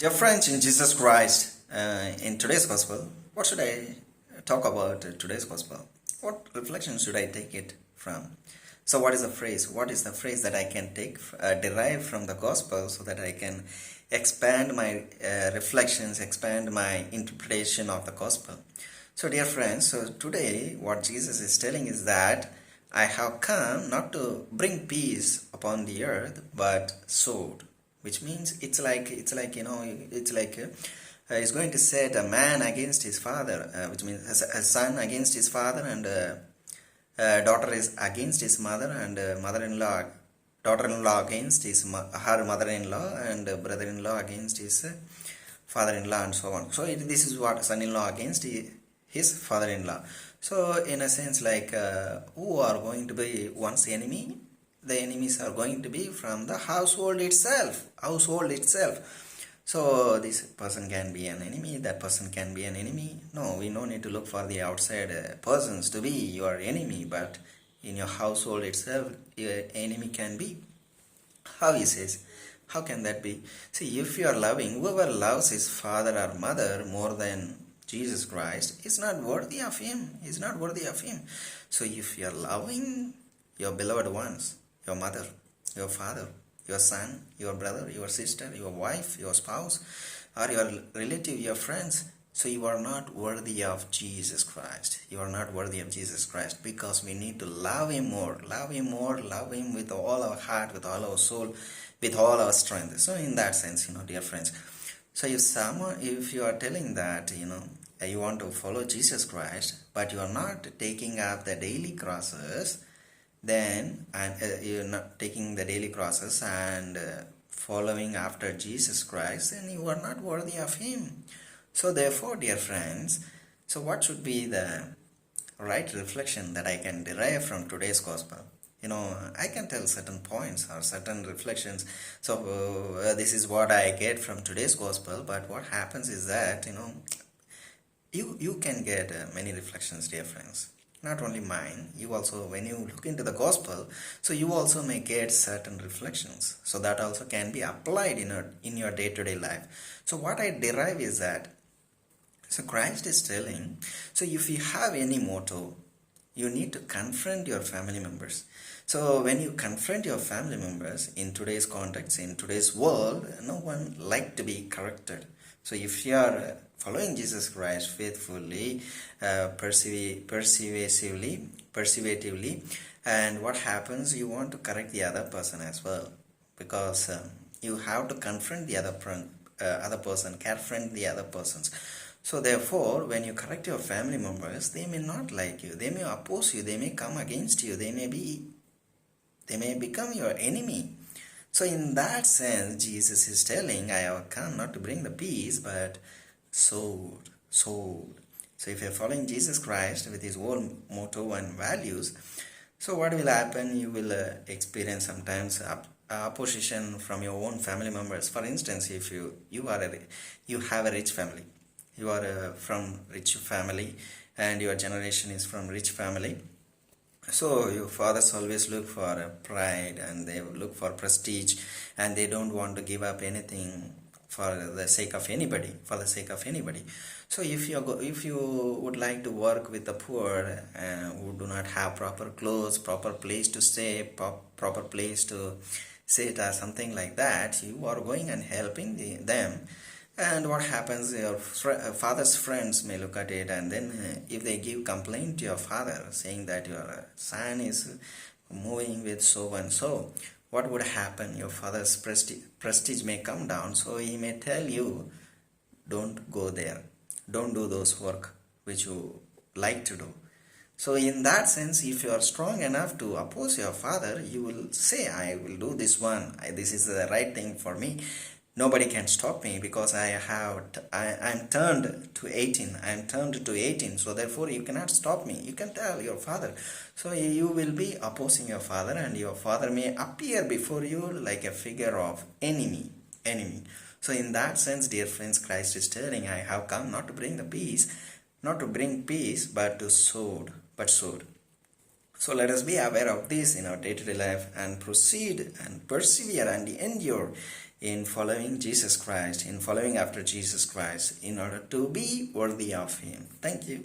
Dear friends in Jesus Christ, in today's gospel, what should I talk about today's gospel? What reflection should I take it from? So, what is the phrase? What is the phrase that I can take, derive from the gospel so that I can expand my reflections, expand my interpretation of the gospel? So, dear friends, so today what Jesus is telling is that I have come not to bring peace upon the earth, but sword, which means he's going to set a man against his father, which means a son against his father, and daughter is against his mother, and mother-in-law, daughter-in-law against her mother-in-law, and brother-in-law against his father-in-law, and so on. So this is what son-in-law against his father-in-law. So in a sense, who are going to be one's enemy? The enemies are going to be from the household itself. So this person can be an enemy, that person can be an enemy. No, we no need to look for the outside persons to be your enemy, but in your household itself, your enemy can be. How he says, how can that be? See, if you are loving, whoever loves his father or mother more than Jesus Christ is not worthy of him. Is not worthy of him. So if you are loving your beloved ones, your mother, your father, your son, your brother, your sister, your wife, your spouse, or your relative, your friends, so you are not worthy of Jesus Christ. You are not worthy of Jesus Christ, because we need to love him more, love him more, love him with all our heart, with all our soul, with all our strength. So in that sense, dear friends, so if you are telling that, you want to follow Jesus Christ, but you are not taking up the daily crosses, then you're not taking the daily crosses and following after Jesus Christ, then you are not worthy of him. So therefore, dear friends, so what should be the right reflection that I can derive from today's gospel? I can tell certain points or certain reflections. So this is what I get from today's gospel. But what happens is that, you can get many reflections, dear friends. Not only mine, you also, when you look into the gospel, so you also may get certain reflections. So that also can be applied in your day-to-day life. So what I derive is that, so Christ is telling, so if you have any motto, you need to confront your family members. So when you confront your family members in today's context, in today's world, no one like to be corrected. So if you are following Jesus Christ faithfully, persuasively, and what happens, you want to correct the other person as well, because you have to confront the other person, confront the other persons. So therefore, when you correct your family members, they may not like you, they may oppose you, they may come against you, they may become your enemy. So in that sense, Jesus is telling, I have come not to bring the peace, but sword. So if you're following Jesus Christ with his own motto and values, so what will happen? You will experience sometimes opposition from your own family members. For instance, if you have a rich family, you are from rich family, and your generation is from rich family. So your fathers always look for pride, and they look for prestige, and they don't want to give up anything for the sake of anybody. So if you would like to work with the poor who do not have proper clothes, proper place to stay, proper place to sit, or something like that, you are going and helping them. And what happens, your father's friends may look at it, and then if they give complaint to your father saying that your son is moving with so and so, what would happen? Your father's prestige may come down, so he may tell you, don't go there, don't do those work which you like to do. So in that sense, if you are strong enough to oppose your father, you will say, I will do this one, this is the right thing for me. Nobody can stop me, because I'm turned to 18. So therefore you cannot stop me. You can tell your father. So you will be opposing your father, and your father may appear before you like a figure of enemy. So in that sense, dear friends, Christ is telling, I have come not to bring peace, but to sword. So let us be aware of this in our day-to-day life, and proceed and persevere and endure in following Jesus Christ, in following after Jesus Christ, in order to be worthy of Him. Thank you.